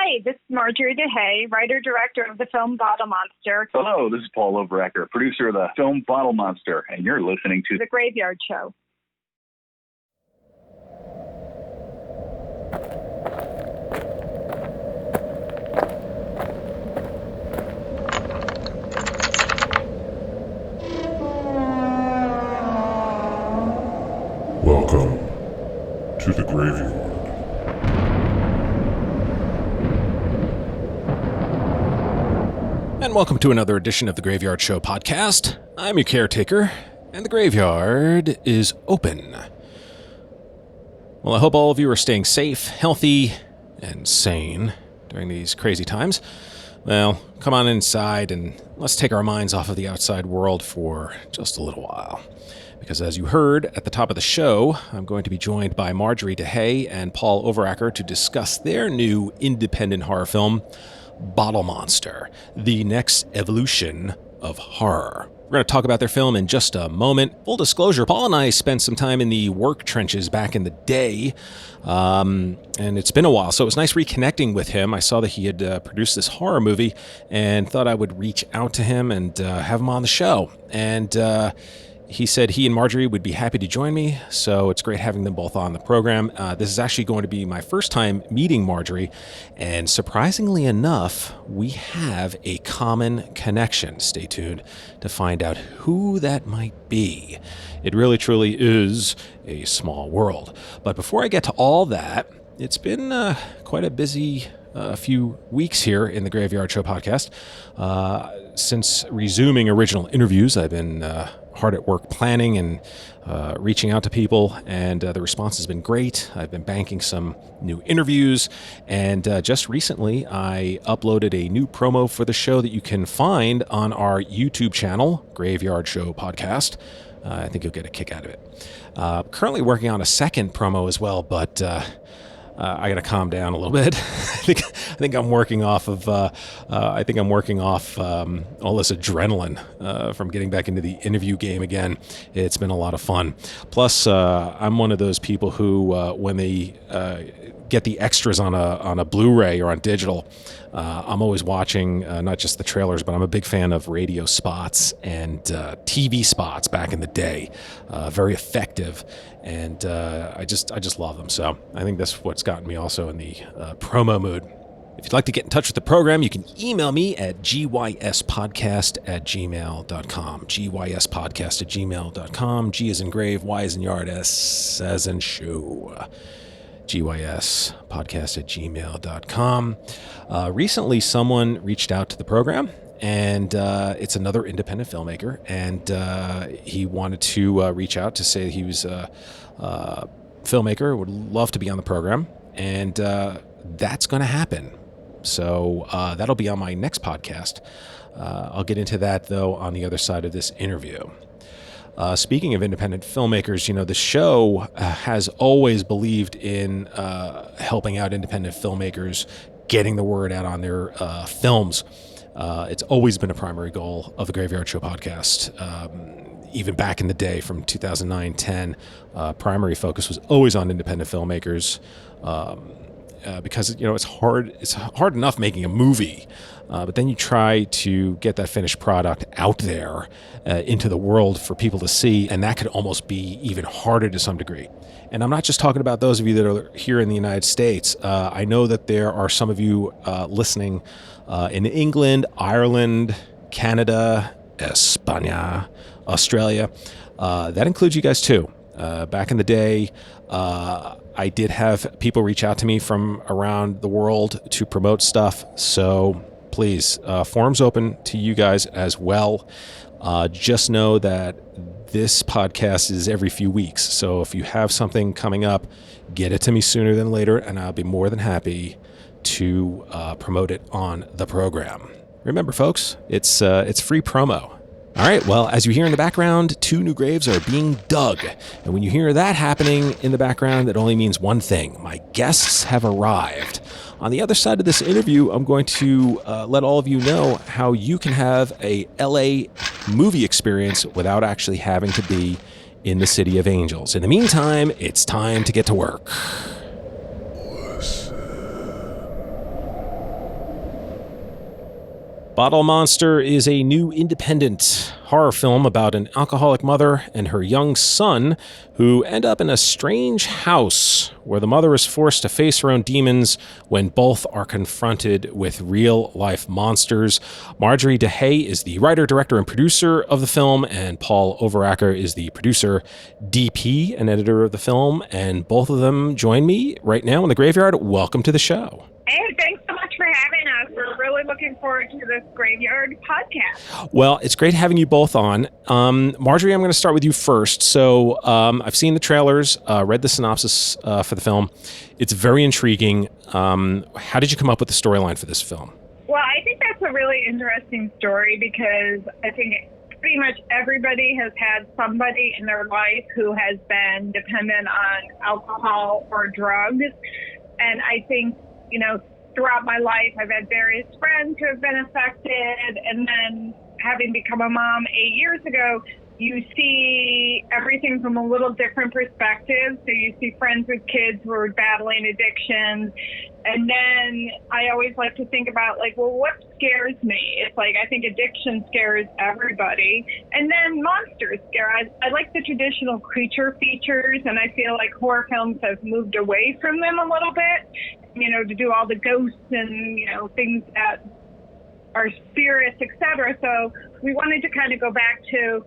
Hi, this is Marjorie DeHey, writer-director of the film Bottle Monster. Hello, this is Paul Overacker, producer of the film Bottle Monster, and you're listening to The Graveyard Show. Welcome to the Graveyard. And welcome to another edition of the Graveyard Show podcast. I'm your caretaker, and the graveyard is open. Well, I hope all of you are staying safe, healthy, and sane during these crazy times. Well, come on inside and let's take our minds off of the outside world for just a little while. Because as you heard at the top of the show, I'm going to be joined by Marjorie DeHey and Paul Overacker to discuss their new independent horror film, Bottle Monster, the next evolution of horror. We're going to talk about their film in just a moment. Full disclosure, Paul and I spent some time in the work trenches back in the day, and it's been a while, so it was nice reconnecting with him. I saw that he had produced this horror movie and thought I would reach out to him and have him on the show. And he said he and Marjorie would be happy to join me, so it's great having them both on the program. This is actually going to be my first time meeting Marjorie, and surprisingly enough, we have a common connection. Stay tuned to find out who that might be. It really, truly is a small world. But before I get to all that, it's been quite a busy few weeks here in the Graveyard Show podcast. Since resuming original interviews, I've been hard at work planning and reaching out to people, and the response has been great. I've been banking some new interviews, and just recently I uploaded a new promo for the show that you can find on our YouTube channel, Graveyard Show Podcast. I think you'll get a kick out of it. Currently working on a second promo as well, but I got to calm down a little bit. I think I'm working off of all this adrenaline from getting back into the interview game again. It's been a lot of fun. Plus, I'm one of those people who, when they get the extras on a Blu-ray or on digital, I'm always watching not just the trailers, but I'm a big fan of radio spots and TV spots back in the day. Very effective, and I just love them. So I think that's what's gotten me also in the promo mood. If you'd like to get in touch with the program, you can email me at gyspodcast@gmail.com. gyspodcast@gmail.com. G as in grave, Y as in yard, S as in shoe. gyspodcast@gmail.com. Recently, someone reached out to the program, and it's another independent filmmaker, and he wanted to reach out to say he was a filmmaker, would love to be on the program, and that's going to happen. So that'll be on my next podcast. I'll get into that, though, on the other side of this interview. Speaking of independent filmmakers, the show has always believed in helping out independent filmmakers, getting the word out on their films. It's always been a primary goal of the Graveyard Show podcast. Even back in the day from 2009-10, primary focus was always on independent filmmakers. Because it's hard enough making a movie, but then you try to get that finished product out there into the world for people to see, and that could almost be even harder to some degree. And I'm not just talking about those of you that are here in the United States. I know that there are some of you listening in England, Ireland, Canada, España, Australia. That includes you guys too. Back in the day, I did have people reach out to me from around the world to promote stuff. So please, forums open to you guys as well. Just know that this podcast is every few weeks. So if you have something coming up, get it to me sooner than later, and I'll be more than happy to promote it on the program. Remember, folks, it's free promo. All right, well, as you hear in the background, 2 new graves are being dug. And when you hear that happening in the background, it only means one thing. My guests have arrived. On the other side of this interview, I'm going to let all of you know how you can have a LA movie experience without actually having to be in the City of Angels. In the meantime, it's time to get to work. Listen. Bottle Monster is a new independent horror film about an alcoholic mother and her young son who end up in a strange house where the mother is forced to face her own demons when both are confronted with real-life monsters. Marjorie DeHey is the writer, director, and producer of the film, and Paul Overacker is the producer, DP, and editor of the film, and both of them join me right now in the graveyard. Welcome to the show. Hey, thanks so much for having us. We're really looking forward to this Graveyard podcast. Well, it's great having you both on. Marjorie, I'm going to start with you first. So I've seen the trailers, read the synopsis for the film. It's very intriguing. How did you come up with the storyline for this film? Well, I think that's a really interesting story because I think pretty much everybody has had somebody in their life who has been dependent on alcohol or drugs. And I think, throughout my life, I've had various friends who have been affected. And then having become a mom 8 years ago, you see everything from a little different perspective. So you see friends with kids who are battling addictions. And then I always like to think about, what scares me? It's I think addiction scares everybody. And then monsters scare. I like the traditional creature features, and I feel like horror films have moved away from them a little bit, to do all the ghosts and, things that are spirits, etc. So we wanted to kind of go back to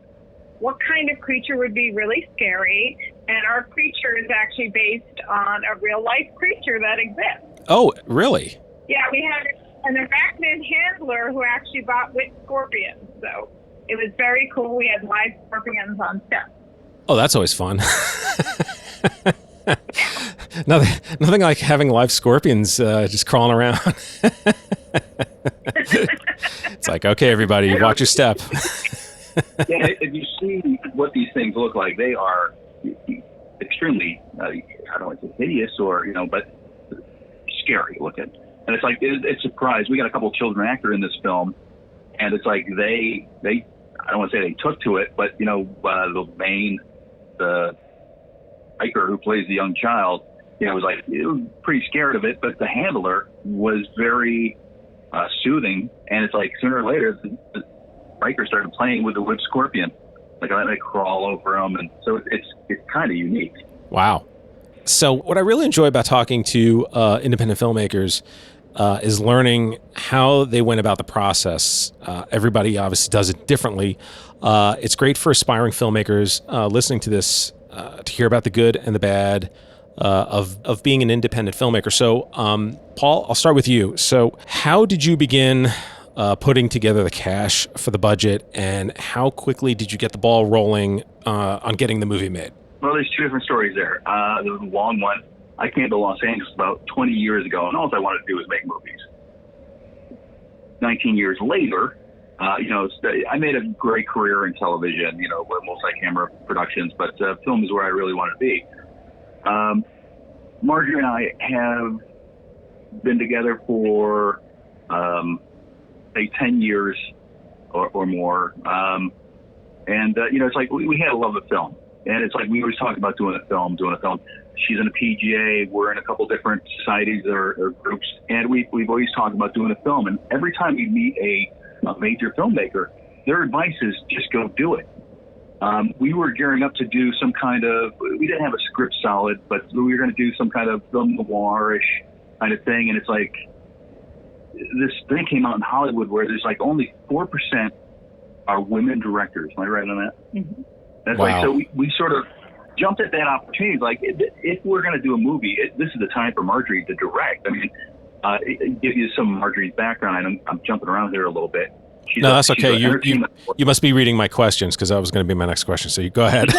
what kind of creature would be really scary, and our creature is actually based on a real-life creature that exists. Oh, really? Yeah, we had an arachnid handler who actually bought witch scorpions, so it was very cool. We had live scorpions on set. Oh, that's always fun. Nothing like having live scorpions just crawling around. It's okay, everybody, watch your step. Yeah, if you see what these things look like, they are extremely, I don't want to say hideous but scary looking. And it's it's a surprise. We got a couple children actor in this film, and it's they I don't want to say they took to it, but the hiker who plays the young child, was pretty scared of it, but the handler was very soothing, and it's sooner or later the hiker started playing with the wood scorpion, I let it crawl over him, and so it's kind of unique. Wow. So what I really enjoy about talking to independent filmmakers is learning how they went about the process. Everybody obviously does it differently. It's great for aspiring filmmakers listening to this to hear about the good and the bad of being an independent filmmaker. So, Paul, I'll start with you. So how did you begin putting together the cash for the budget, and how quickly did you get the ball rolling on getting the movie made? Well, there's two different stories there. There was a long one. I came to Los Angeles about 20 years ago, and all I wanted to do was make movies. 19 years later, I made a great career in television, with multi-camera productions, but film is where I really wanted to be. Marjorie and I have been together for, say, 10 years or more. It's we had a love of film. And it's we always talk about doing a film. She's in a PGA. We're in a couple different societies or groups. And we've always talked about doing a film. And every time we meet a major filmmaker, their advice is just go do it. We were gearing up to do some kind of, we didn't have a script solid, but we were going to do some kind of film noir-ish kind of thing. And it's this thing came out in Hollywood where there's only 4% are women directors. Am I right on that? Mm-hmm. That's wow. So we sort of jumped at that opportunity. If we're going to do a movie, this is the time for Marjorie to direct. I mean, give you some of Marjorie's background. I'm jumping around here a little bit. That's okay. You must be reading my questions, because that was going to be my next question. So you go ahead.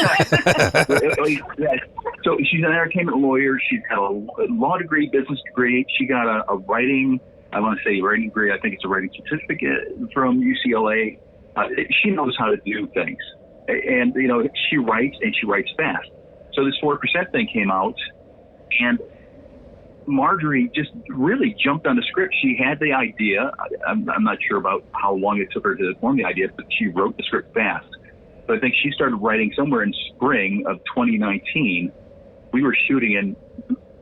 So she's an entertainment lawyer. She's got a law degree, business degree. She got a writing, I want to say writing degree. I think it's a writing certificate from UCLA. She knows how to do things. And, she writes, and she writes fast. So this 4% thing came out, and Marjorie just really jumped on the script. She had the idea. I'm not sure about how long it took her to form the idea, but she wrote the script fast. So I think she started writing somewhere in spring of 2019. We were shooting in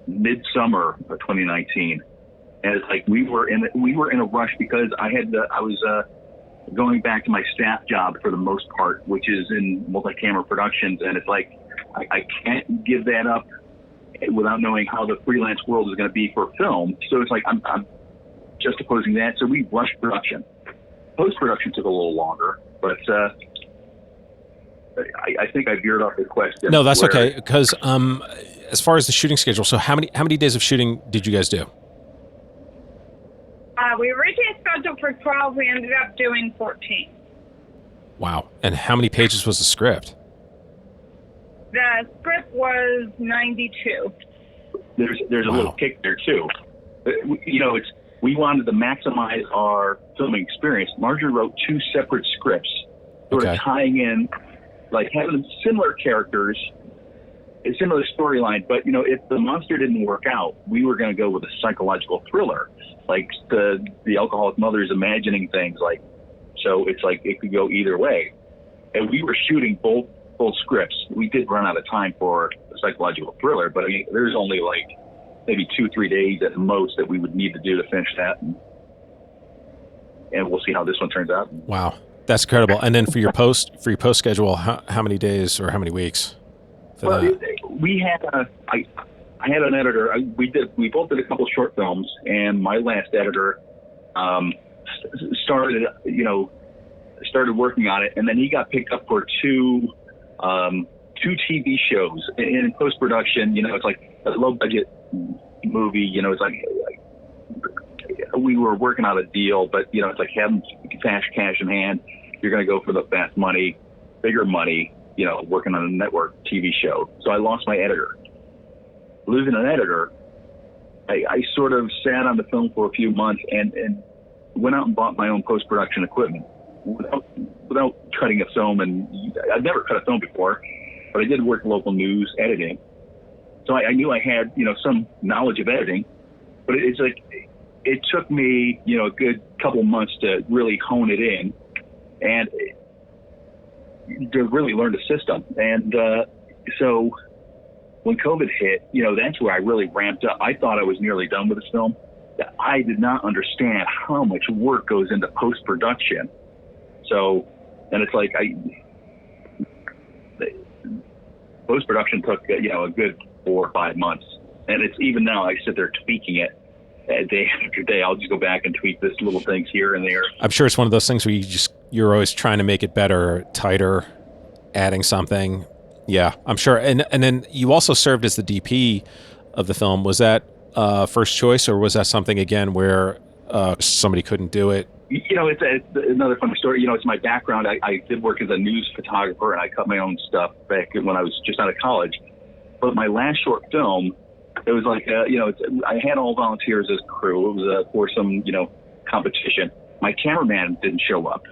midsummer of 2019. And it's like we were in a rush because I was going back to my staff job for the most part, which is in multi-camera productions, and it's like I can't give that up without knowing how the freelance world is going to be for film. So it's like I'm just opposing that. So we rushed production. Post-production took a little longer, but I think I veered off the question. No, that's okay. Because as far as the shooting schedule, so how many days of shooting did you guys do? We originally scheduled for 12. We ended up doing 14. Wow. And how many pages was the script? The script was 92. There's a little kick there too. You know, we wanted to maximize our filming experience. Marjorie wrote 2 separate scripts, sort of tying in, like having similar characters, a similar storyline. But you know, if the monster didn't work out, we were going to go with a psychological thriller, like the alcoholic mother's imagining things. Like, so it's like it could go either way. And we were shooting both scripts. We did run out of time for a psychological thriller, but I mean, there's only like maybe 2-3 days at the most that we would need to do to finish that, and we'll see how this one turns out. Wow, that's incredible. And then for your post schedule, how many days or how many weeks? We had I had an editor. We both did a couple short films, and my last editor started working on it, and then he got picked up for two TV shows. And in post-production, you know, it's like a low-budget movie. You know, it's like we were working out a deal, but, you know, it's like having cash in hand. You're going to go for the fast money, bigger money, you know, working on a network TV show. So I lost my editor. Losing an editor, I sort of sat on the film for a few months and went out and bought my own post-production equipment without cutting a film. And I've never cut a film before, but I did work local news editing. So I knew I had, you know, some knowledge of editing, but it's like, it took me, you know, a good couple months to really hone it in and to really learn the system. And so when COVID hit, you know, that's where I really ramped up. I thought I was nearly done with this film. I did not understand how much work goes into post-production. So, and it's like post-production took, you know, a good 4 or 5 months. And it's even now I sit there tweaking it day after day. I'll just go back and tweak this little things here and there. I'm sure it's one of those things where you're always trying to make it better, tighter, adding something. Yeah, I'm sure. And then you also served as the DP of the film. Was that first choice, or was that something again where somebody couldn't do it? You know, it's another funny story. You know, it's my background. I did work as a news photographer, and I cut my own stuff back when I was just out of college. But my last short film, it was like, you know, I had all volunteers as crew. It was for some, you know, competition. My cameraman didn't show up.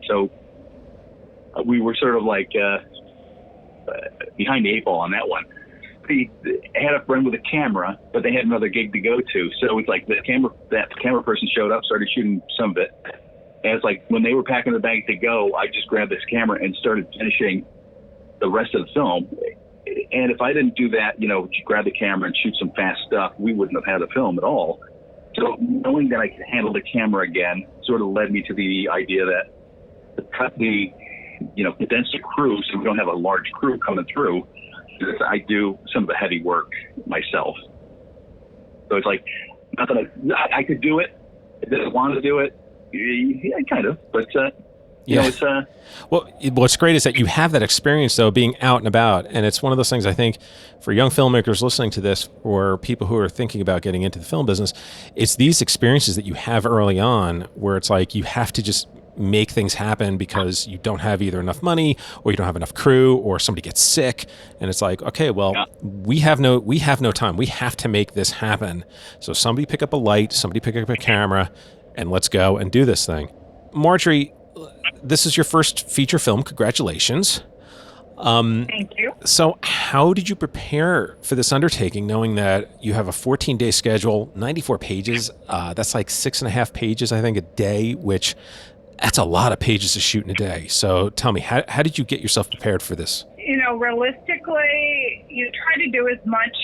So we were sort of like behind the 8 ball on that one. He had a friend with a camera, but they had another gig to go to. So it's like that camera person showed up, started shooting some of it. And it's like when they were packing the bag to go, I just grabbed this camera and started finishing the rest of the film. And if I didn't do that, you know, grab the camera and shoot some fast stuff, we wouldn't have had a film at all. So knowing that I could handle the camera again sort of led me to the idea that to cut the, you know, condense the crew so we don't have a large crew coming through. I do some of the heavy work myself. So it's like, not that I could do it. I didn't want to do it. Yeah, kind of. But, you know, it's... Well, what's great is that you have that experience, though, being out and about. And it's one of those things, I think, for young filmmakers listening to this or people who are thinking about getting into the film business, it's these experiences that you have early on where it's like you have to just make things happen because you don't have either enough money or you don't have enough crew or somebody gets sick. And it's like, okay, well, we have no time. We have to make this happen. So somebody pick up a light, somebody pick up a camera, and let's go and do this thing. Marjorie, this is your first feature film. Congratulations. Thank you. So how did you prepare for this undertaking, knowing that you have a 14-day schedule, 94 pages? That's like 6.5 pages, I think, a day, which that's a lot of pages to shoot in a day. So tell me, how did you get yourself prepared for this? You know, realistically, you try to do as much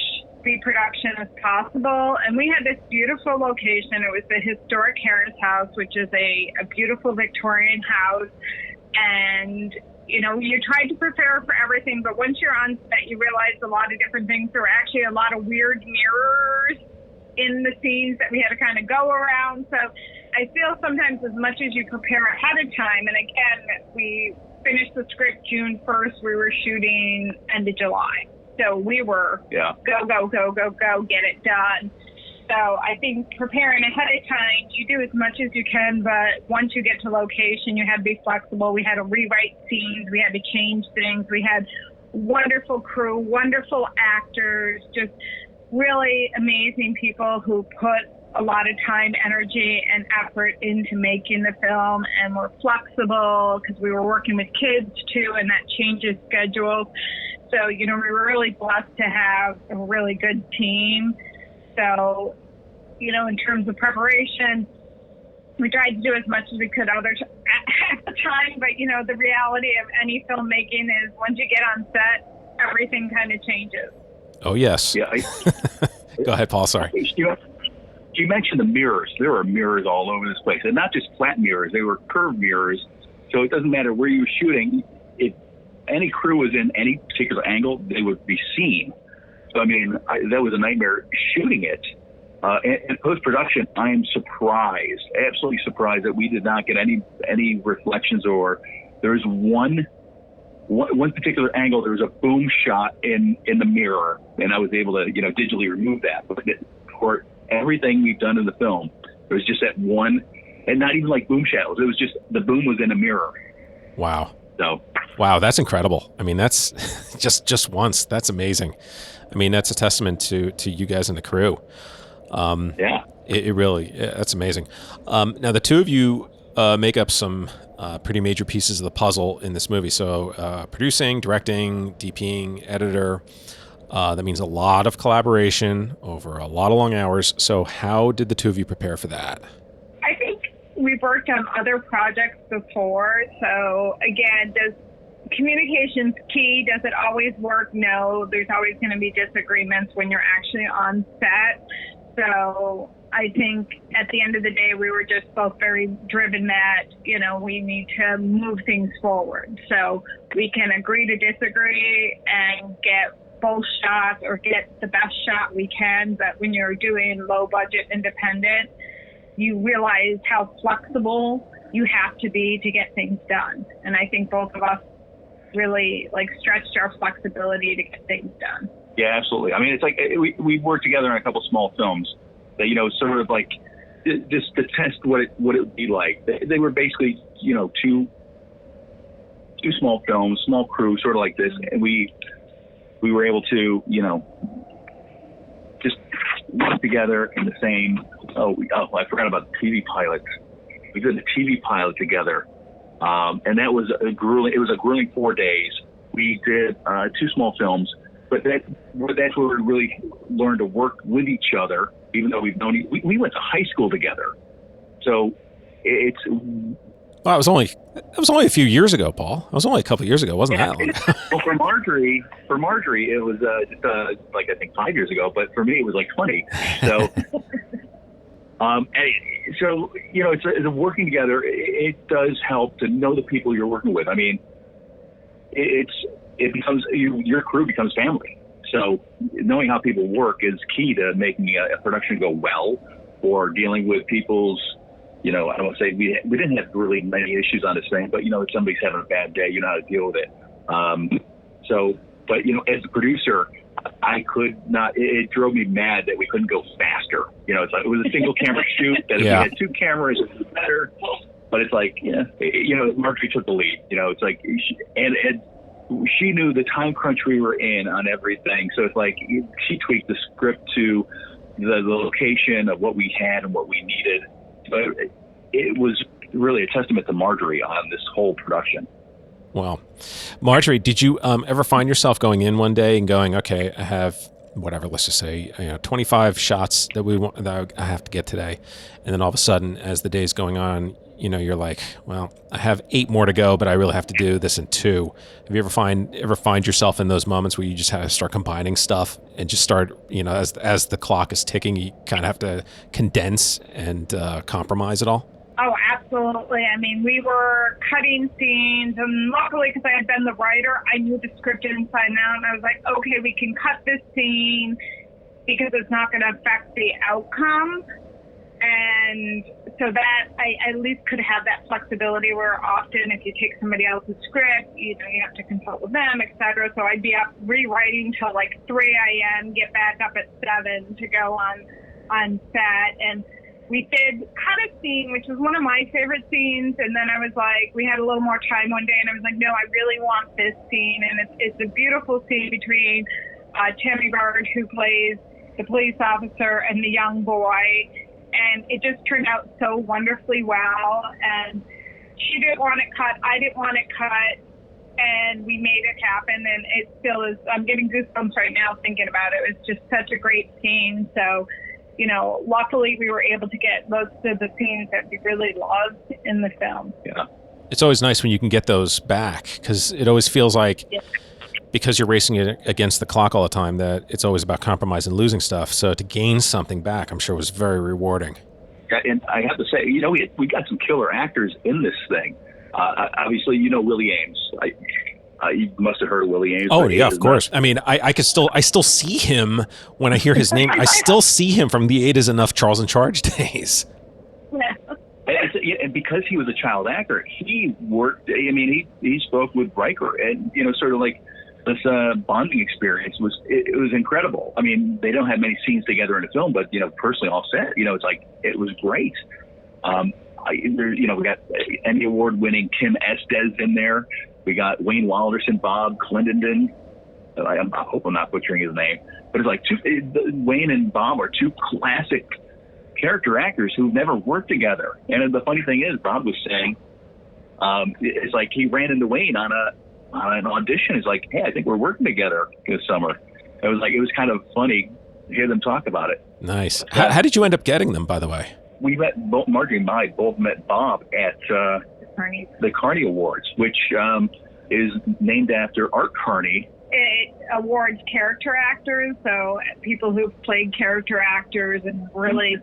pre-production as possible. And we had this beautiful location. It was the historic Harris House, which is a beautiful Victorian house. And, you know, you tried to prepare for everything, but once you're on set, you realize a lot of different things. There were actually a lot of weird mirrors in the scenes that we had to kind of go around. So I feel sometimes as much as you prepare ahead of time, and again, we finished the script June 1st, we were shooting end of July. So we were go, get it done. So I think preparing ahead of time, you do as much as you can, but once you get to location, you had to be flexible. We had to rewrite scenes. We had to change things. We had wonderful crew, wonderful actors, just really amazing people who put a lot of time, energy, and effort into making the film, and were flexible because we were working with kids too, and that changes schedules. So, you know, we were really blessed to have a really good team. So, you know, in terms of preparation, we tried to do as much as we could at the time. But, you know, the reality of any filmmaking is once you get on set, everything kind of changes. Oh, yes. Yeah. Go ahead, Paul. Sorry. You mentioned the mirrors. There were mirrors all over this place, and not just flat mirrors. They were curved mirrors. So it doesn't matter where you were shooting. If any crew was in any particular angle, they would be seen. So, I mean, that was a nightmare shooting it. In post-production, I am surprised, absolutely surprised, that we did not get any reflections, or there's one particular angle, there was a boom shot in the mirror, and I was able to, you know, digitally remove that. But for everything we've done in the film, there was just that one, and not even like boom shadows. It was just the boom was in a mirror. Wow. So. Wow, that's incredible. I mean, that's just once. That's amazing. I mean, that's a testament to you guys and the crew. Yeah. It really, that's amazing. Now, the two of you make up some pretty major pieces of the puzzle in this movie. So producing, directing, DPing, editor. That means a lot of collaboration over a lot of long hours. So how did the two of you prepare for that? I think we've worked on other projects before. So again, does communication's key? Does it always work? No, there's always going to be disagreements when you're actually on set. So I think at the end of the day, we were just both very driven that, you know, we need to move things forward. So we can agree to disagree and get both shots or get the best shot we can. But when you're doing low budget independent, you realize how flexible you have to be to get things done. And I think both of us really stretched our flexibility to get things done. Yeah, absolutely. I mean, it's like we worked together on a couple small films that, you know, sort of like just to test what it would be like. They were basically, you know, two small films, small crew, sort of like this, and we were able to, you know, just work together in the same. I forgot about the TV pilot. We did the TV pilot together, and that was a grueling. It was a grueling 4 days. We did 2 small films. But that's where we really learned to work with each other, even though we've known. We went to high school together, so it's. Well, it was only a few years ago, Paul. It was only a couple of years ago, wasn't that long? Well, for Marjorie, it was like I think 5 years ago. But for me, it was like 20. So, so you know, it's working together. It does help to know the people you're working with. I mean, it becomes your crew becomes family. So knowing how people work is key to making a production go well, or dealing with people's, you know, I don't want to say we didn't have really many issues on this thing, but, you know, if somebody's having a bad day, you know how to deal with it. So, but, you know, as a producer, I could not, it drove me mad that we couldn't go faster. You know, it's like, it was a single camera shoot, that if we had 2 cameras, it was better. But it's like, yeah, you know, Marjorie took the lead. You know, it's like, and she knew the time crunch we were in on everything. So it's like she tweaked the script to the location of what we had and what we needed. But it was really a testament to Marjorie on this whole production. Wow. Marjorie, did you ever find yourself going in one day and going, okay, I have whatever, let's just say, 25 shots that I have to get today. And then all of a sudden, as the day's going on, you're like, well, I have 8 more to go, but I really have to do this in 2. Have you ever find yourself in those moments where you just have to start combining stuff and just start, as the clock is ticking, you kind of have to condense and compromise it all? Oh, absolutely. I mean, we were cutting scenes, and luckily, because I had been the writer, I knew the script inside and out, and I was like, okay, we can cut this scene because it's not going to affect the outcome. And so that I at least could have that flexibility where often if you take somebody else's script, you have to consult with them, et cetera. So I'd be up rewriting till like 3 a.m., get back up at 7 to go on set. And we did cut a scene, which was one of my favorite scenes. And then I was like, we had a little more time one day, and I was like, no, I really want this scene. And it's a beautiful scene between Tammy Bard, who plays the police officer, and the young boy. And it just turned out so wonderfully well. And she didn't want it cut. I didn't want it cut. And we made it happen. And it still is. I'm getting goosebumps right now thinking about it. It was just such a great scene. So, luckily we were able to get most of the scenes that we really loved in the film. Yeah. It's always nice when you can get those back, because it always feels like, because you're racing it against the clock all the time, that it's always about compromise and losing stuff. So to gain something back, I'm sure was very rewarding. And I have to say, we got some killer actors in this thing. Obviously, Willie Ames. You must have heard of Willie Ames. Oh yeah, of course. I mean, I still see him when I hear his name. I still see him from the 8 is Enough Charles in Charge days. Yeah. And because he was a child actor, he worked. I mean, he spoke with Riker, and sort of like this bonding experience was incredible. I mean, they don't have many scenes together in a film, but personally, all set, it's like it was great. We got Emmy Award-winning Kim Estes in there. We got Wayne Walderson, Bob Clendenden. I hope I'm not butchering his name, but it's like Wayne and Bob are 2 classic character actors who've never worked together. And the funny thing is, Bob was saying, it's like he ran into Wayne on an audition. He's like, hey, I think we're working together this summer. It was kind of funny to hear them talk about it. Nice. How did you end up getting them, by the way? We met, Marjorie and I both met Bob at the Carney Awards, which is named after Art Carney. It awards character actors, so people who've played character actors and really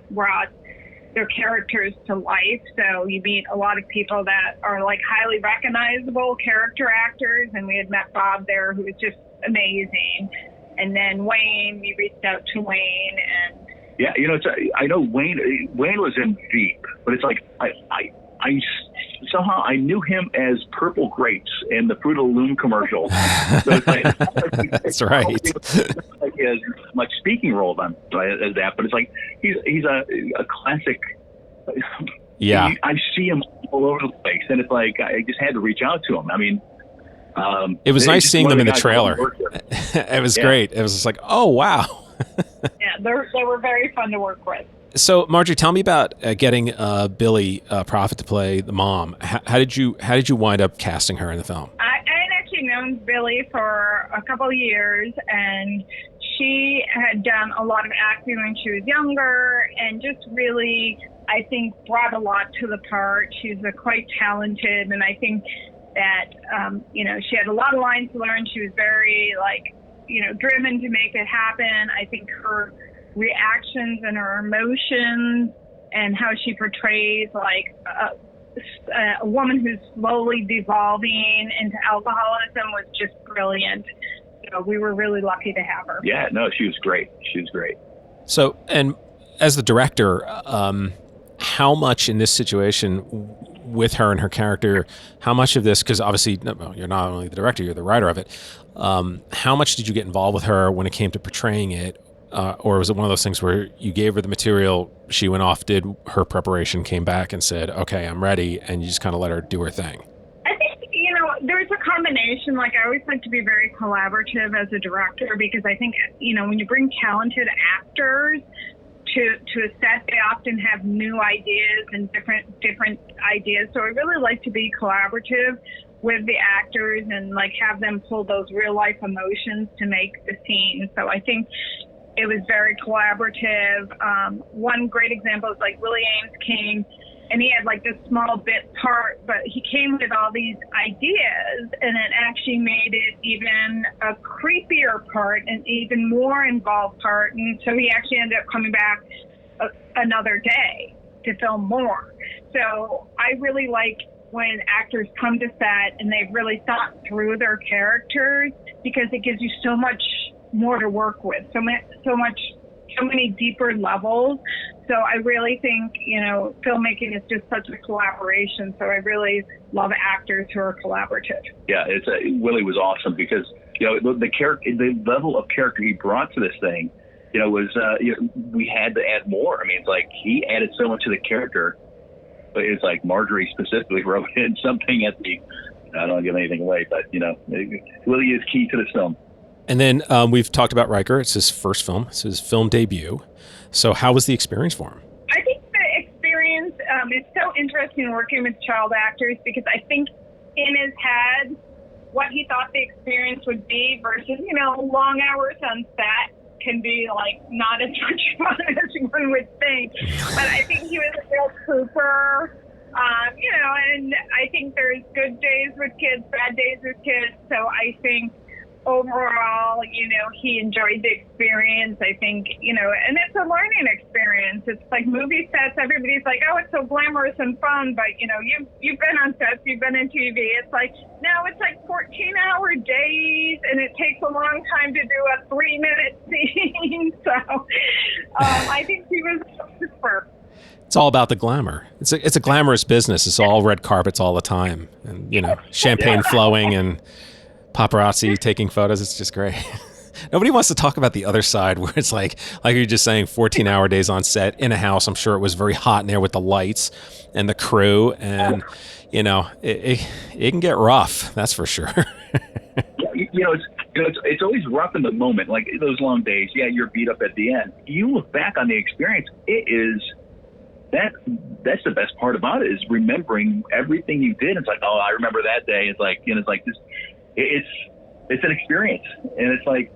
brought their characters to life. So you meet a lot of people that are like highly recognizable character actors, and we had met Bob there, who was just amazing. And then Wayne, we reached out to Wayne, and yeah, I know Wayne was in Veep, but it's like I somehow I knew him as Purple Grapes in the Fruit of the Loom commercial. So it's like, that's right. Like he has much speaking role as that, but it's like he's a classic. Yeah, I see him all over the place, and it's like I just had to reach out to him. I mean, it was nice seeing them in the trailer. It was great. It was just like, oh wow. Yeah, they were very fun to work with. So, Marjorie, tell me about getting Billy Prophet to play the mom. How did you wind up casting her in the film? I had actually known Billy for a couple of years, and she had done a lot of acting when she was younger, and just really, I think, brought a lot to the part. She's quite talented, and I think that she had a lot of lines to learn. She was very driven to make it happen. I think her reactions and her emotions and how she portrays a woman who's slowly devolving into alcoholism was just brilliant. So we were really lucky to have her. Yeah, no, she was great. So, and as the director, how much in this situation with her and her character, how much of this, because obviously you're not only the director, you're the writer of it, how much did you get involved with her when it came to portraying it? Or was it one of those things where you gave her the material, she went off, did her preparation, came back and said, okay, I'm ready, and you just kind of let her do her thing? I think, there's a combination. Like, I always like to be very collaborative as a director, because I think, when you bring talented actors to a set, they often have new ideas and different ideas. So I really like to be collaborative with the actors and like have them pull those real life emotions to make the scene. So I think it was very collaborative. One great example is like Willie Ames came and he had like this small bit part, but he came with all these ideas and it actually made it even a creepier part and even more involved part. And so he actually ended up coming back another day to film more. So I really like when actors come to set and they've really thought through their characters, because it gives you so much more to work with, so many deeper levels. So I really think, filmmaking is just such a collaboration. So I really love actors who are collaborative. Yeah, Willie was awesome because, the level of character he brought to this thing, was, we had to add more. I mean, it's like he added so much to the character, but it's like Marjorie specifically wrote in something at the, I don't want to give anything away, but, Willie is key to this film. And then we've talked about Riker. It's his first film. It's his film debut. So how was the experience for him? I think the experience is so interesting working with child actors, because I think in his head, what he thought the experience would be versus, long hours on set can be like not as much fun as one would think. But I think he was a real trooper. And I think there's good days with kids, bad days with kids. So I think overall, he enjoyed the experience. I think, and it's a learning experience. It's like movie sets. Everybody's like, oh, it's so glamorous and fun. But, you've been on sets, you've been in TV. It's like, no, it's like 14-hour days, and it takes a long time to do a 3-minute scene. So I think he was super. It's all about the glamour. It's a glamorous business. It's all red carpets all the time, and champagne flowing and paparazzi taking photos. It's just great. Nobody wants to talk about the other side where it's like you're just saying, 14-hour days on set in a house. I'm sure it was very hot in there with the lights and the crew, and it can get rough. That's for sure. It's always rough in the moment, like those long days. Yeah, you're beat up at the end. You look back on the experience. It is that's the best part about it, is remembering everything you did. It's like, oh, I remember that day. It's like, it's like this. It's an experience, and it's like,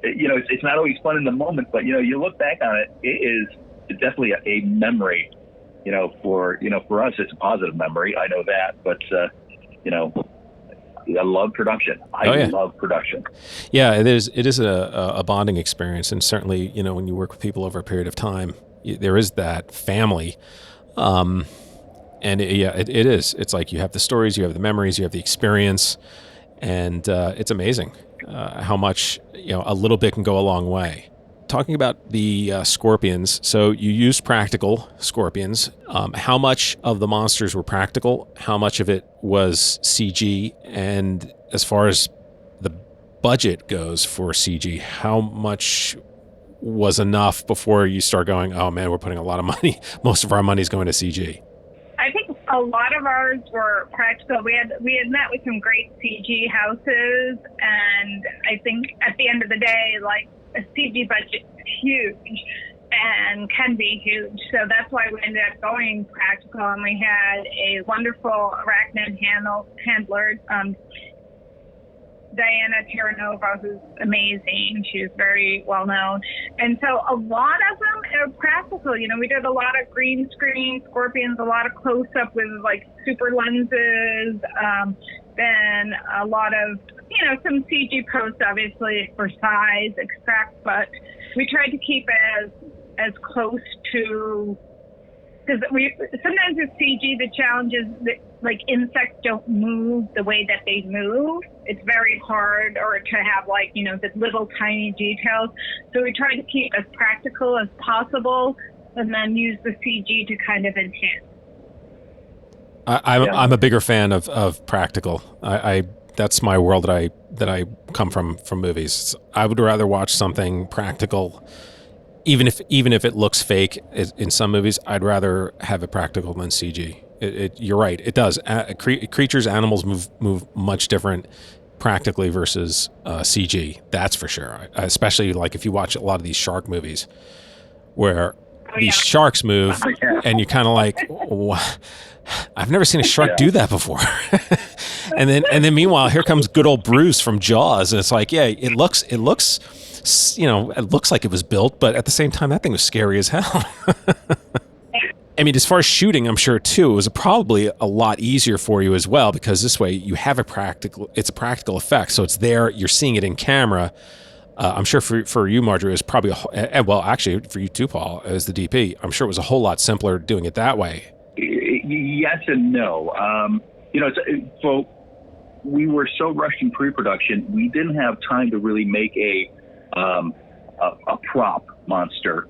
it's not always fun in the moment, but you look back on it, it is definitely a memory. For us, it's a positive memory. I know that, but I love production. I love production. Yeah, it is a bonding experience, and certainly, when you work with people over a period of time, there is that family. And it is. It's like you have the stories, you have the memories, you have the experience. And it's amazing how much, a little bit can go a long way. Talking about the scorpions, so you used practical scorpions. How much of the monsters were practical? How much of it was CG? And as far as the budget goes for CG, how much was enough before you start going, oh man, we're putting a lot of money, most of our money is going to CG? I think a lot of ours were practical. We had met with some great CG houses, and I think at the end of the day, like, a CG budget is huge and can be huge. So that's why we ended up going practical, and we had a wonderful arachnid handler, Diana Terranova, who's amazing. She's very well known. And so a lot of them are practical. We did a lot of green screen scorpions, a lot of close up with like super lenses, then a lot of, some CG posts, obviously, for size, extract, but we tried to keep it as close to, because sometimes with CG, the challenge is that, like, insects don't move the way that they move. It's very hard, or to have, like, the little tiny details. So we try to keep as practical as possible, and then use the CG to kind of enhance. I'm a bigger fan of practical. That's my world that I come from movies. I would rather watch something practical. Even if it looks fake in some movies, I'd rather have it practical than CG. You're right. It does. Creatures, animals move much different practically versus CG. That's for sure. Especially like if you watch a lot of these shark movies, where these sharks move, and you're kind of like, I've never seen a shark do that before. and then meanwhile, here comes good old Bruce from Jaws, and it's like, yeah, it looks, it looks like it was built, but at the same time, that thing was scary as hell. I mean, as far as shooting, I'm sure too, it was probably a lot easier for you as well, because this way you have it's a practical effect. So it's there, you're seeing it in camera. I'm sure for you, Marjorie, it was probably, well, actually for you too, Paul, as the DP, I'm sure it was a whole lot simpler doing it that way. Yes and no. So we were so rushed in pre-production, we didn't have time to really make a prop monster.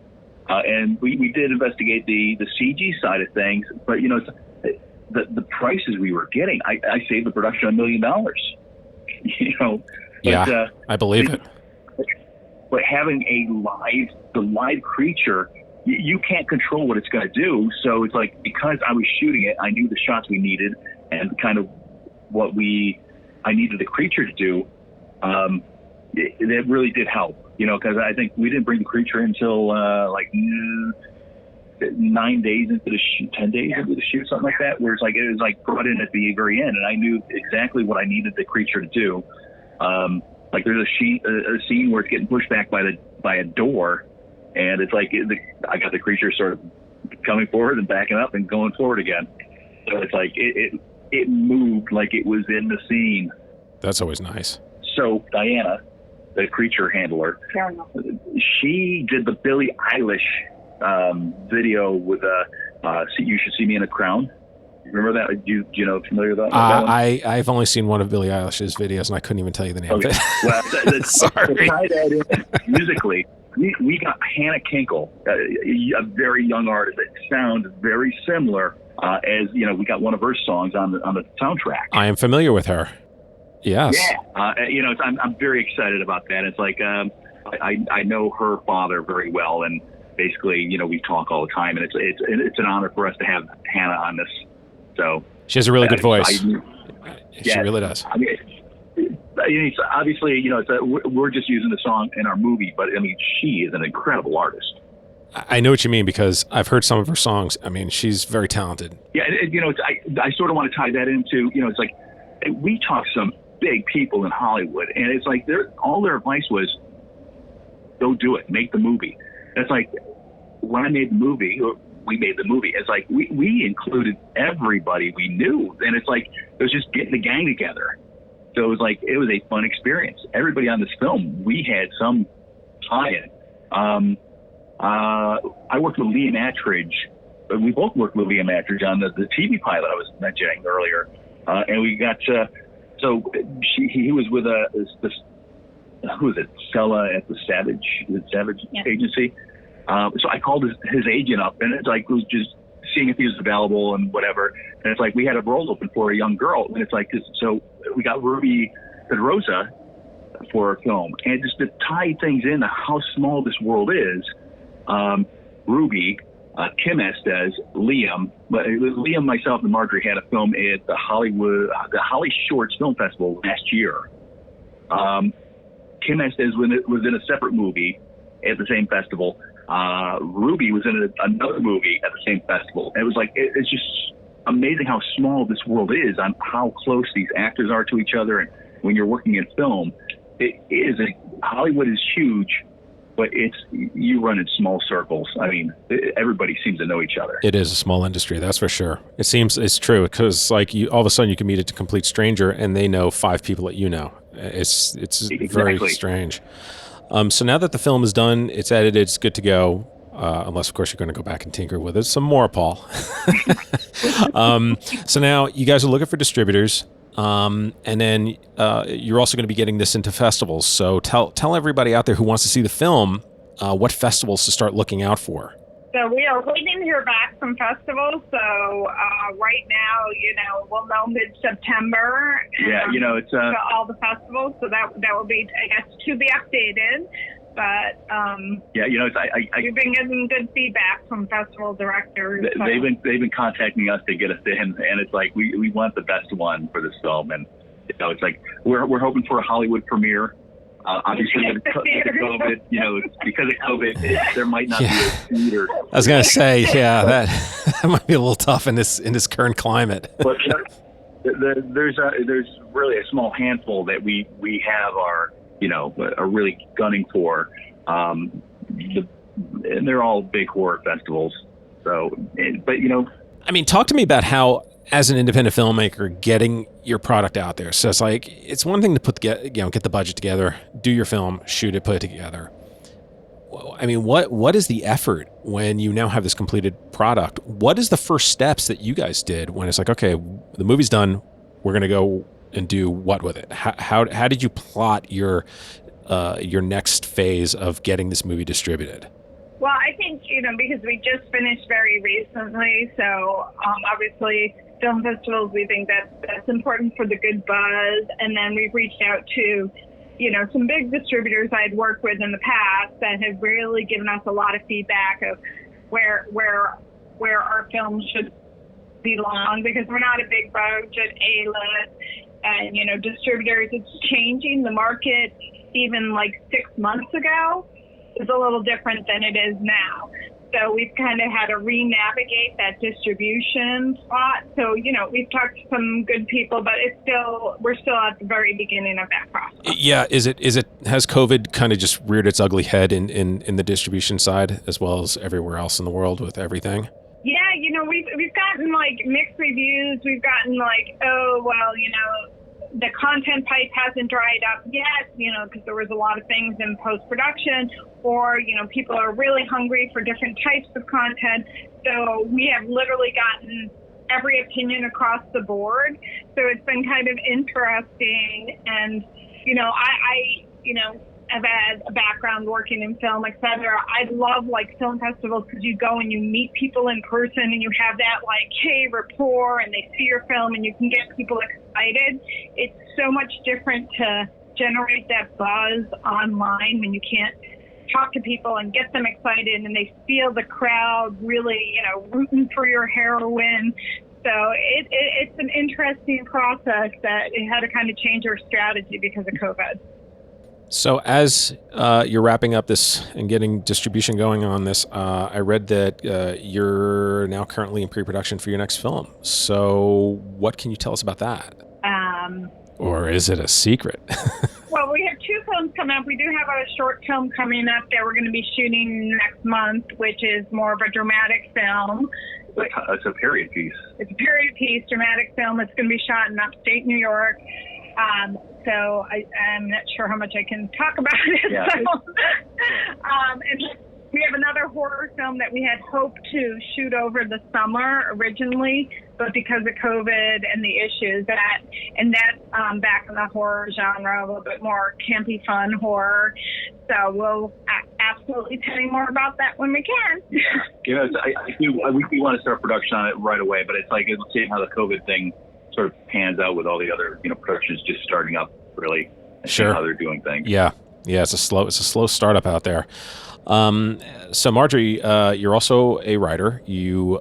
And we did investigate the CG side of things, but the prices we were getting, I saved the production $1 million. Yeah, I believe it. But having the live creature, you can't control what it's going to do. So it's like, because I was shooting it, I knew the shots we needed and kind of what I needed the creature to do. It really did help. Because I think we didn't bring the creature until 9 days into the shoot, 10 days into the shoot, something like that, where it was brought in at the very end, and I knew exactly what I needed the creature to do. There's a scene where it's getting pushed back by a door, and it's like I got the creature sort of coming forward and backing up and going forward again. So it's like it moved like it was in the scene. That's always nice. So Diana, the creature handler, she did the Billie Eilish video with "You Should See Me in a Crown." Remember that? Do you know, familiar with that? I've only seen one of Billie Eilish's videos, and I couldn't even tell you the name of it. Well, sorry. To tie that in musically, we got Hannah Kinkle, a very young artist that sounds very similar. As we got one of her songs on the soundtrack. I am familiar with her. Yes. Yeah. I'm very excited about that. It's like I know her father very well, and basically, we talk all the time, and it's an honor for us to have Hannah on this. So she has a really good voice. She really does. I mean, obviously, we're just using the song in our movie, but I mean, she is an incredible artist. I know what you mean, because I've heard some of her songs. I mean, she's very talented. Yeah, I sort of want to tie that into, it's like we talk some big people in Hollywood, and it's like all their advice was, go do it, make the movie. It's like when I made the movie, or we made the movie, it's like we included everybody we knew, and it's like it was just getting the gang together. So it was a fun experience. Everybody on this film, we had some tie-in. I worked with Liam Attridge. We both worked with Liam Attridge on the TV pilot I was mentioning earlier, and we got. So he was with who was it? Stella at the Savage Agency. So I called his agent up, and it's like, was just seeing if he was available and whatever. And it's like, we had a role open for a young girl, and it's like, so we got Ruby Pedrosa for our film, and just to tie things into how small this world is. Ruby, Kim Estes, Liam, myself, and Marjorie had a film at the Holly Shorts Film Festival last year. Kim Estes was in a separate movie at the same festival. Ruby was in another movie at the same festival. And it was like, it's just amazing how small this world is, on how close these actors are to each other. And when you're working in film, Hollywood is huge, but you run in small circles. I mean, everybody seems to know each other. It is a small industry, that's for sure. It's true, because all of a sudden you can meet a complete stranger and they know 5 people that you know. It's exactly. Very strange. So now that the film is done, it's edited, it's good to go. Unless, of course, you're going to go back and tinker with it some more, Paul. So now you guys are looking for distributors. And then you're also going to be getting this into festivals. So tell everybody out there who wants to see the film what festivals to start looking out for. So we are waiting to hear back from festivals. So right now, we'll know mid-September. Yeah, it's all the festivals. So that will be, I guess, to be updated. But we've been getting good feedback from festival directors. They've been contacting us to get us in, and it's like we want the best one for this film, and it's like we're hoping for a Hollywood premiere. Obviously, because of COVID, because of COVID, there might not be a theater. I was going to say, that might be a little tough in this current climate. But there's really a small handful that we have are really gunning for, and they're all big horror festivals. So, but I mean, talk to me about how, as an independent filmmaker, getting your product out there. So it's one thing to get the budget together, do your film, shoot it, put it together. I mean, what is the effort when you now have this completed product? What is the first steps that you guys did when it's like, okay, the movie's done, we're going to go and do what with it? How did you plot your next phase of getting this movie distributed? Well, I think, because we just finished very recently, so obviously film festivals, we think that's important for the good buzz. And then we've reached out to, some big distributors I'd worked with in the past that have really given us a lot of feedback of where our films should belong, because we're not a big budget A-list. And, distributors, it's changing. The market, even like 6 months ago, is a little different than it is now. So we've kind of had to re-navigate that distribution spot. So, we've talked to some good people, but we're still at the very beginning of that process. Yeah. Has COVID kind of just reared its ugly head in the distribution side as well as everywhere else in the world with everything? Yeah. We've gotten like mixed reviews. We've gotten like, the content pipe hasn't dried up yet, because there was a lot of things in post-production, or, people are really hungry for different types of content. So we have literally gotten every opinion across the board. So it's been kind of interesting. And, I've had a background working in film, et cetera. I love film festivals because you go and you meet people in person and you have that hey, rapport, and they see your film and you can get people excited. It's so much different to generate that buzz online when you can't talk to people and get them excited and they feel the crowd really, rooting for your heroine. So it's an interesting process that it had to kind of change our strategy because of COVID. So as you're wrapping up this and getting distribution going on this, I read that you're now currently in pre-production for your next film. So what can you tell us about that? Or is it a secret? Well, we have 2 films coming up. We do have a short film coming up that we're going to be shooting next month, which is more of a dramatic film. It's a period piece. It's a period piece, dramatic film. It's going to be shot in upstate New York. So I'm not sure how much I can talk about it. Yeah, and we have another horror film that we had hoped to shoot over the summer originally, but because of COVID and the issues that's back in the horror genre, a little bit more campy, fun horror. So we'll absolutely tell you more about that when we can. We want to start production on it right away, but it's let's see how the COVID thing sort of pans out with all the other productions just starting up, really. Sure. How they're doing things. Yeah, it's a slow startup out there. So Marjorie, you're also a writer. You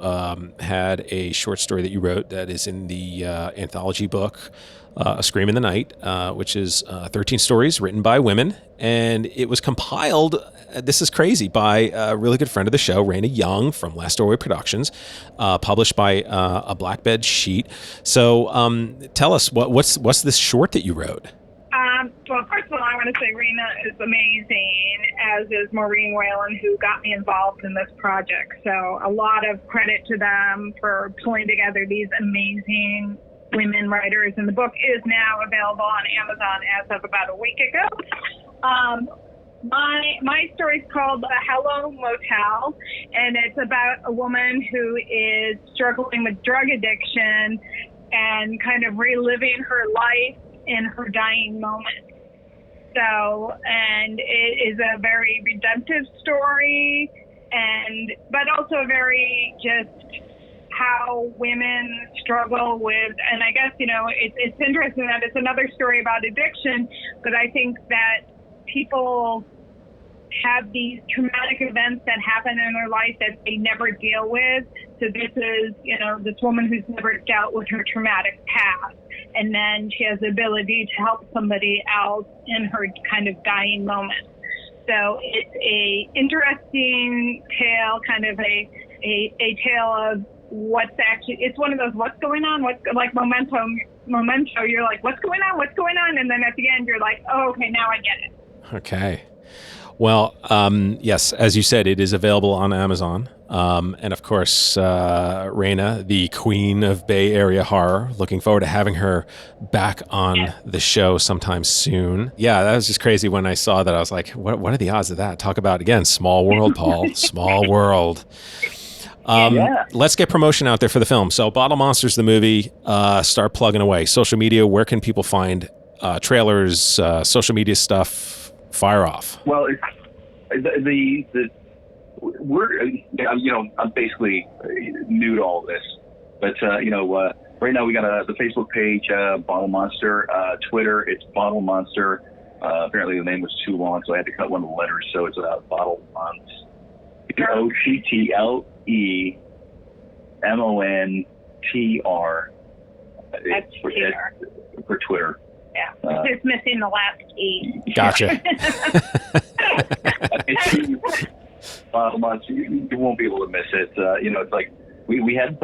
had a short story that you wrote that is in the anthology book, A Scream in the Night, which is 13 stories written by women, and it was compiled, this is crazy, by a really good friend of the show, Raina Young from Last Doorway Productions, published by a Black Bed Sheet. So tell us, what's this short that you wrote? Well, first of all, I want to say Raina is amazing, as is Maureen Whalen, who got me involved in this project. So a lot of credit to them for pulling together these amazing women writers. And the book is now available on Amazon as of about a week ago. My story is called Hello Motel, and it's about a woman who is struggling with drug addiction and kind of reliving her life in her dying moments. So, and it is a very redemptive story, but also very just how women struggle with, and I guess, it's interesting that it's another story about addiction, but I think that people have these traumatic events that happen in their life that they never deal with. So this is, this woman who's never dealt with her traumatic past. and then she has the ability to help somebody else in her kind of dying moment. So it's a interesting tale, kind of a tale of what's actually, it's one of those what's going on, what's like Memento, you're like, what's going on? And then at the end, you're like, oh, okay, now I get it. Okay. Well, yes, as you said, it is available on Amazon. And of course, Raina, the queen of Bay Area horror, looking forward to having her back on the show sometime soon. Yeah, that was just crazy when I saw that. I was like, what are the odds of that? Talk about, again, small world, Paul, small world. Let's get promotion out there for the film. So Bottle Monsters, the movie, start plugging away. Social media, where can people find trailers, social media stuff? Fire off. Well, we're, I'm basically new to all this, but, right now we got the Facebook page, Bottle Monster, Twitter, it's Bottle Monster. Apparently the name was too long, so I had to cut one of the letters, so it's Bottle Monster. OTTLEMONTR. That's for Twitter. Yeah, it's missing the last E. Gotcha. Bottle Monster, you won't be able to miss it. It's like we haven't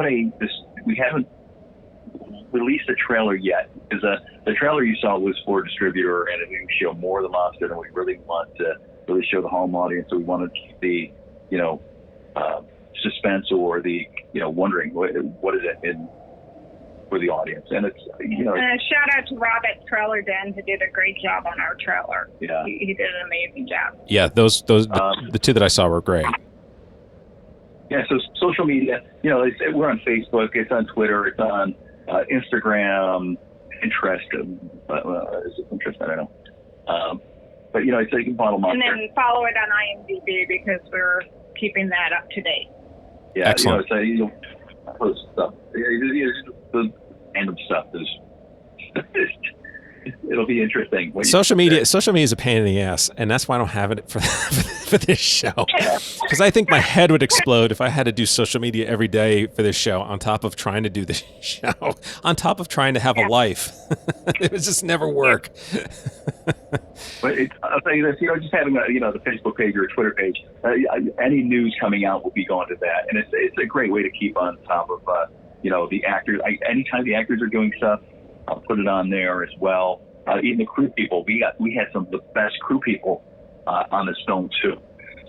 released a trailer yet, because the trailer you saw was for a distributor, and it didn't show more of the monster than we really want to really show the home audience. So we wanted to keep the suspense or the wondering what is it for the audience. And it's shout out to Rob at Trailer Den, who did a great job on our trailer. Yeah, he did an amazing job. Yeah, those the two that I saw were great. Yeah, so social media, we're on Facebook, it's on Twitter, it's on Instagram, Pinterest. Is it Pinterest? I don't know. But it's like Bottle Monster. And then follow it on IMDb, because we're keeping that up to date. Yeah, excellent. Post stuff. The random stuff is. It'll be interesting. Social media is a pain in the ass, and that's why I don't have it for this show. Because I think my head would explode if I had to do social media every day for this show, on top of trying to do the show, on top of trying to have a life. It would just never work. But I'll tell you this, just having the Facebook page or Twitter page, any news coming out will be going to that, and it's a great way to keep on top of the actors. Anytime the actors are doing stuff, I'll put it on there as well. Even the crew people, we had some of the best crew people on this film too.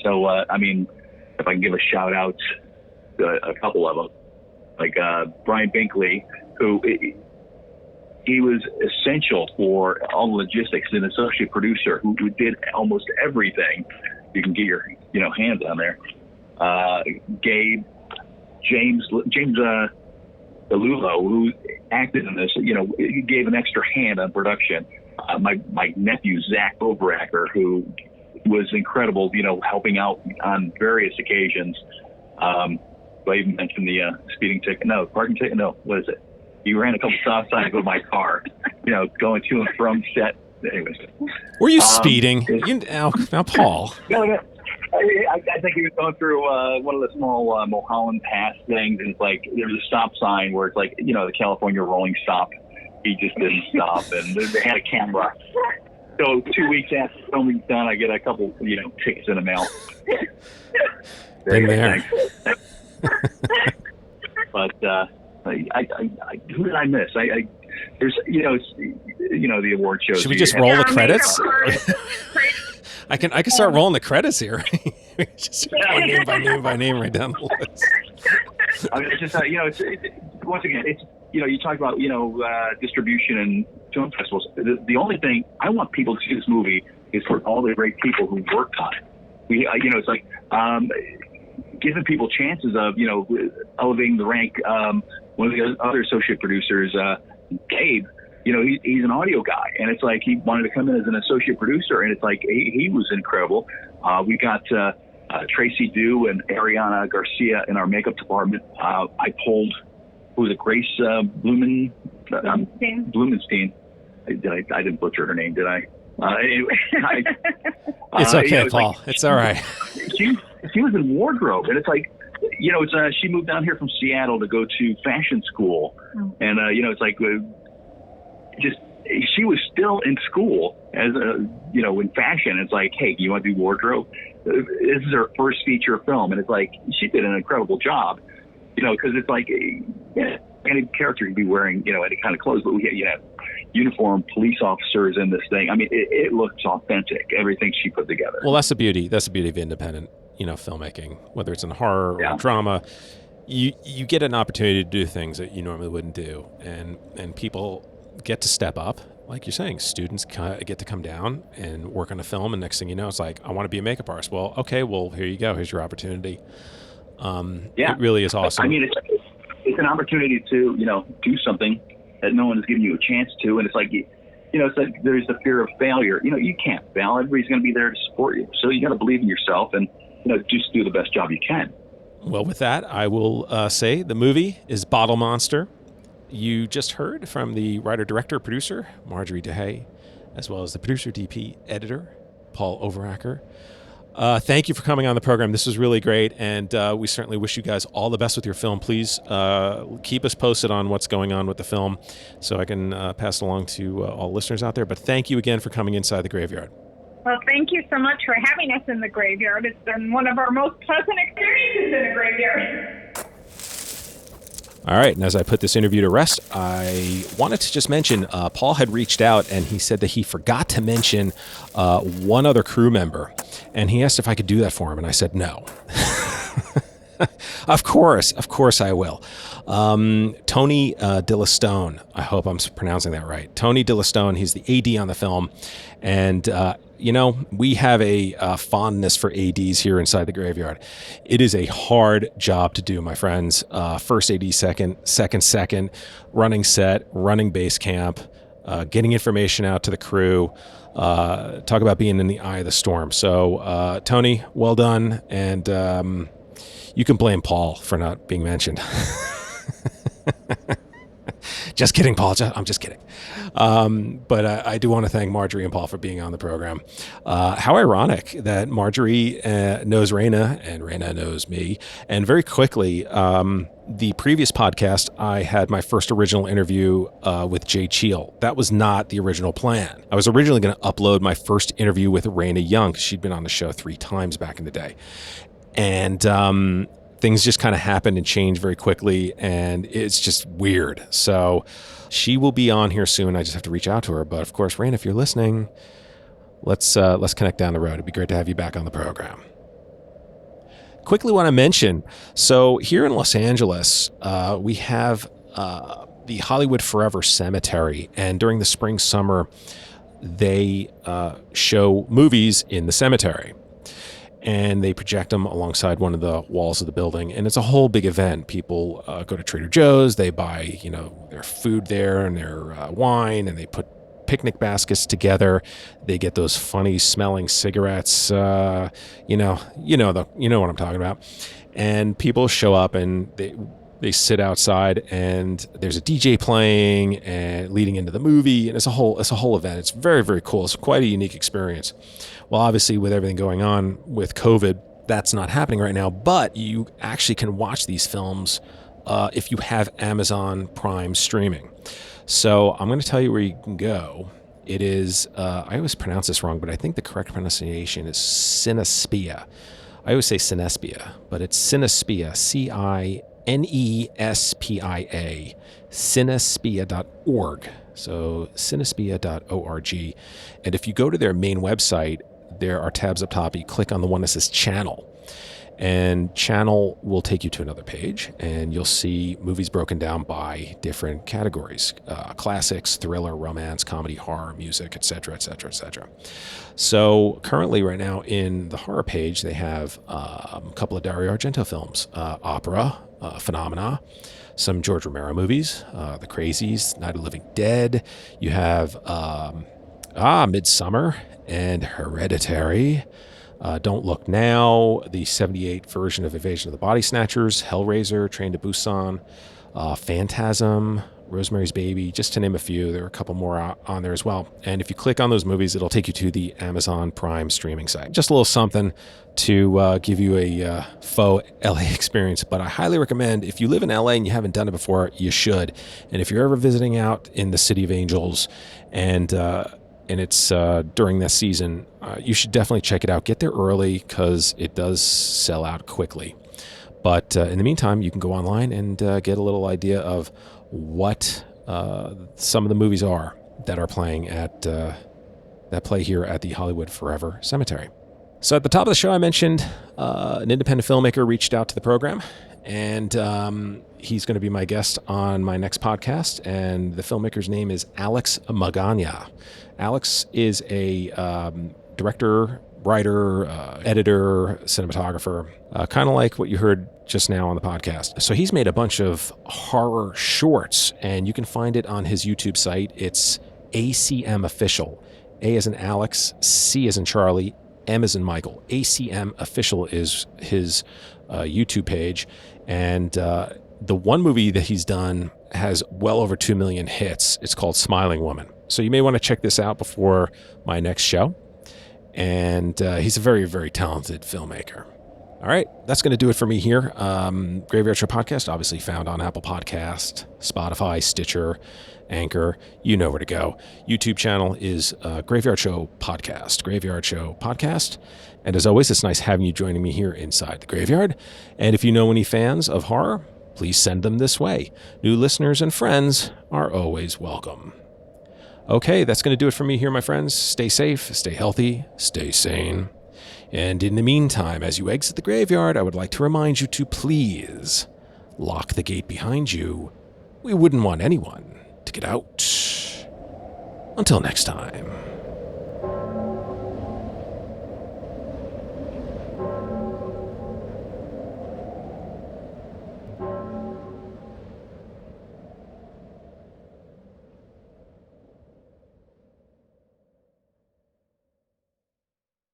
So if I can give a shout out to a couple of them, like Brian Binkley, who he was essential for all the logistics, an associate producer who did almost everything you can get your hands on there. Gabe, James Delulo, who acted in this, he gave an extra hand on production. My nephew, Zach Overacker, who was incredible, helping out on various occasions. I even mentioned the parking ticket. No, what is it? You ran a couple stop signs with my car, going to and from set. Anyways. Were you speeding? Now, Paul. No. I think he was going through one of the small Mulholland Pass things, and it's like there's a stop sign where it's like the California rolling stop. He just didn't stop, and they had a camera. So 2 weeks after filming's done, I get a couple tickets in the mail. Been there. But who did I miss? There's the award shows. Should we just roll the credits? I can start rolling the credits here. Just going name by name right down the list. It's just once again, it's you talk about distribution and film festivals. The only thing I want people to see this movie is for all the great people who worked on it. It's like giving people chances of elevating the rank. One of the other associate producers, Gabe. He's an audio guy, and it's like he wanted to come in as an associate producer, and it's like he was incredible. We got Tracy Dew and Ariana Garcia in our makeup department. I pulled, who was it, Grace Blumenstein. I didn't butcher her name, did I? Anyway, it's okay, Paul. It's all right. She was in wardrobe, and it's like, she moved down here from Seattle to go to fashion school, and it's like. just, she was still in school as a, you know, in fashion. It's like, hey, do you want to do wardrobe? This is her first feature film. And it's like, she did an incredible job, you know, because it's like, yeah, any character could be wearing, you know, any kind of clothes, but we get, you know, uniformed police officers in this thing. I mean, it looks authentic, everything she put together. Well, that's the beauty. That's the beauty of independent, you know, filmmaking, whether it's in horror or drama. You get an opportunity to do things that you normally wouldn't do, and people get to step up. Like you're saying, students get to come down and work on a film, and next thing you know, it's like, I want to be a makeup artist. Well, okay, well, here you go. Here's your opportunity. It really is awesome. I mean, it's an opportunity to, you know, do something that no one is giving you a chance to, and it's like, you know, it's like there's the fear of failure. You know, you can't fail. Everybody's going to be there to support you, so you got to believe in yourself and, you know, just do the best job you can. Well, with that, I will say the movie is Bottle Monster. You just heard from the writer, director, producer, Marjorie DeHey, as well as the producer, DP, editor, Paul Overacker. Thank you for coming on the program. This was really great, and we certainly wish you guys all the best with your film. Please keep us posted on what's going on with the film so I can pass it along to all listeners out there. But thank you again for coming inside the graveyard. Well, thank you so much for having us in the graveyard. It's been one of our most pleasant experiences in a graveyard. All right, and as I put this interview to rest, I wanted to just mention Paul had reached out, and he said that he forgot to mention one other crew member, and he asked if I could do that for him, and I said no. Of course I will. Tony Dillastone, I hope I'm pronouncing that right. Tony Dillastone, he's the AD on the film, and you know, we have a fondness for ADs here inside the graveyard. It is a hard job to do, my friends. First AD, second, running set, running base camp, getting information out to the crew. Talk about being in the eye of the storm. So, Tony, well done. And you can blame Paul for not being mentioned. Just kidding, Paul. I'm just kidding. But I do want to thank Marjorie and Paul for being on the program. How ironic that Marjorie knows Raina and Raina knows me. And very quickly, the previous podcast, I had my first original interview with Jay Cheel. That was not the original plan. I was originally going to upload my first interview with Raina Young, because she'd been on the show 3 times back in the day. And things just kind of happened and changed very quickly, and it's just weird. So she will be on here soon. I just have to reach out to her. But of course, Rain, if you're listening, let's connect down the road. It'd be great to have you back on the program. Quickly want to mention, so here in Los Angeles, we have the Hollywood Forever Cemetery, and during the spring, summer, they show movies in the cemetery. And they project them alongside one of the walls of the building. And it's a whole big event. People go to Trader Joe's, they buy, you know, their food there and their wine, and they put picnic baskets together. They get those funny smelling cigarettes, you know what I'm talking about. And people show up and they sit outside, and there's a DJ playing and leading into the movie, and it's a whole event. It's very, very cool. It's quite a unique experience. Well, obviously, with everything going on with COVID, that's not happening right now, but you actually can watch these films if you have Amazon Prime streaming. So I'm going to tell you where you can go. It is, I always pronounce this wrong, but I think the correct pronunciation is Cinespia. I always say Cinespia, but it's Cinespia, Cinespia, Cinespia.org. So Cinespia.org. And if you go to their main website, there are tabs up top. You click on the one that says Channel, and Channel will take you to another page, and you'll see movies broken down by different categories: classics, thriller, romance, comedy, horror, music, etc., etc., etc. So currently, right now, in the horror page, they have a couple of Dario Argento films, opera, Phenomena, some George Romero movies, The Crazies, Night of the Living Dead. You have Midsummer and Hereditary. Don't Look Now, the 78 version of Invasion of the Body Snatchers, Hellraiser, Train to Busan, Phantasm, Rosemary's Baby, just to name a few. There are a couple more on there as well. And if you click on those movies, it'll take you to the Amazon Prime streaming site. Just a little something to give you a faux LA experience. But I highly recommend, if you live in LA and you haven't done it before, you should. And if you're ever visiting out in the City of Angels and it's during that season, you should definitely check it out. Get there early because it does sell out quickly. But in the meantime, you can go online and get a little idea of what some of the movies are that are playing at that play here at the Hollywood Forever Cemetery. So at the top of the show, I mentioned an independent filmmaker reached out to the program, and he's going to be my guest on my next podcast. And the filmmaker's name is Alex Magana. Alex is a director, writer, editor, cinematographer, kind of like what you heard just now on the podcast. So he's made a bunch of horror shorts, and you can find it on his YouTube site. It's ACM Official. A as in Alex, C as in Charlie, M as in Michael. ACM Official is his YouTube page. And the one movie that he's done has well over 2 million hits. It's called Smiling Woman. So you may want to check this out before my next show. And he's a very, very talented filmmaker. All right, that's going to do it for me here. Graveyard Show Podcast, obviously found on Apple Podcast, Spotify, Stitcher, Anchor. You know where to go. YouTube channel is Graveyard Show Podcast. Graveyard Show Podcast. And as always, it's nice having you joining me here inside the graveyard. And if you know any fans of horror, please send them this way. New listeners and friends are always welcome. Okay, that's going to do it for me here, my friends. Stay safe, stay healthy, stay sane. And in the meantime, as you exit the graveyard, I would like to remind you to please lock the gate behind you. We wouldn't want anyone to get out. Until next time.